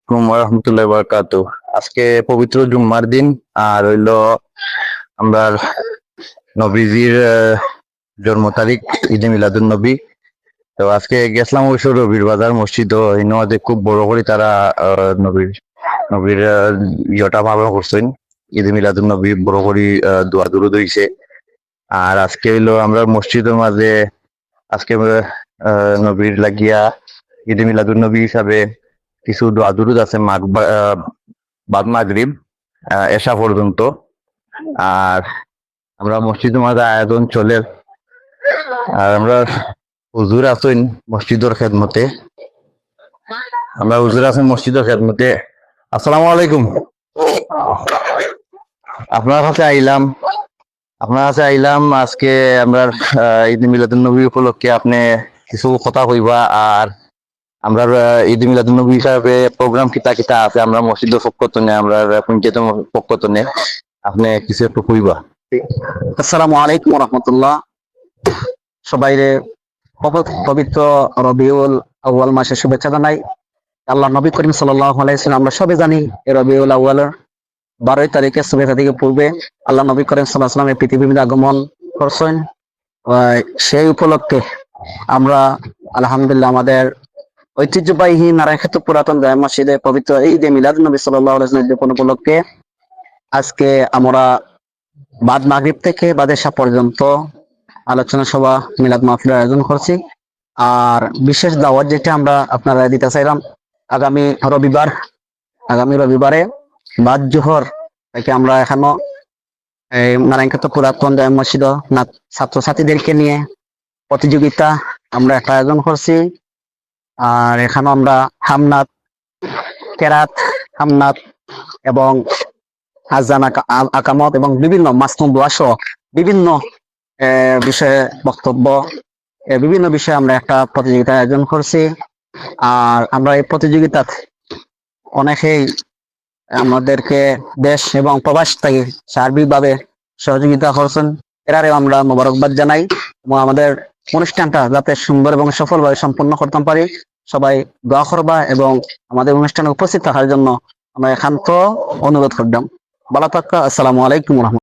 রহমতুল্লাহ বারাকাতু। আজকে পবিত্র জুম্মার দিন, আর হইলো আমরা নবীজির জন্ম তারিখ ঈদে মিলাদুন নবী। তো আজকে গেছিলাম অবশ্য রবির বাজার মসজিদ, যে খুব বড় করে তারা নবীর নবীর ইয়েটা পালন করছেন। ঈদে মিলাদুন নবী বড় করে দোয়া দুরুদ হইছে। আর আজকে হইলো আমরা মসজিদের মাঝে আজকে নবীর লাগিয়া ঈদে মিলাদুন নবী হিসাবে কিছু দোয়া দুরুদ আছে বাদ মাগরিব এশা পর্যন্ত। আর আমরা মসজিদের মাঝে আয়োজন চলে, আর আমরা হুজুর আছেন মসজিদের খেদমতে। আসসালামু আলাইকুম। আপনার কাছে আইলাম আজকে আমরা ঈদ মিলাদুন নবী উপলক্ষে আপনি কিছু কথা কইবা। আর আমরা ঈদ মিলাদুন নবী হিসাবে প্রোগ্রাম কিতা কিতা আছে আমরা মসজিদের পক্ষ থেকে, আমরা পঞ্চায়েতের পক্ষ থেকে আপনি কিছু একটু কইবা। আসসালামু আলাইকুম রহমতুল্লাহ। সবাইরে পবিত্র রবিউল আউয়াল মাসের শুভেচ্ছা জানাই। আল্লাহ নবী করিম সাল্লাল্লাহু আলাইহি ওয়াসাল্লাম আমরা সবাই জানি এই রবিউল আউয়ালের 12 তারিখে শুভেচ্ছা থেকে পূর্বে আল্লাহ নবী করিম সাল্লাল্লাহু আলাইহি ওয়াসাল্লাম পৃথিবীতে আগমন করছেন। সেই উপলক্ষে আমরা আলহামদুলিল্লাহ আমাদের ঐতিহ্যবাহী নারায়ণখাত পুরাতন জামে মসজিদে পবিত্র ঈদে মিলাদুন নবী সাল্লাল্লাহু আলাইহি ওয়াসাল্লাম উপলক্ষে আজকে আমরা বাদ মাগরিব থেকে বাদ এশা পর্যন্ত আলোচনা সভা মিলাদ মাহফিলের আয়োজন করছি। আর বিশেষ দাওয়াত যেটা আমরা আপনারা দিতে চাইলাম, আগামী রবিবারে বাদ জোহর থেকে আমরা এখনো এই নারায়ণখাত পুরাতন জামে মসজিদ ছাত্রছাত্রীদেরকে নিয়ে প্রতিযোগিতা আমরা একটা আয়োজন করছি। আর এখানে আমরা হামনাত, কেরাত, হামনাত এবং আজান, আকামত এবং বিভিন্ন মাসনুন দোয়া সহ বিভিন্ন বিষয়ে বক্তব্য, বিভিন্ন বিষয়ে আমরা একটা প্রতিযোগিতা আয়োজন করছি। আর আমরা এই প্রতিযোগিতাতে অনেকেই আমাদেরকে দেশ এবং প্রবাস থেকে সার্বিকভাবে সহযোগিতা করছেন, এরারে আমরা মোবারকবাদ জানাই এবং আমাদের অনুষ্ঠানটা যাতে সুন্দর এবং সফলভাবে সম্পন্ন করতে পারি সবাই দোয়া করবা এবং আমাদের অনুষ্ঠানে উপস্থিত থাকার জন্য আমরা একান্ত অনুরোধ করলাম। ভালো থাকা। আসসালামু আলাইকুম।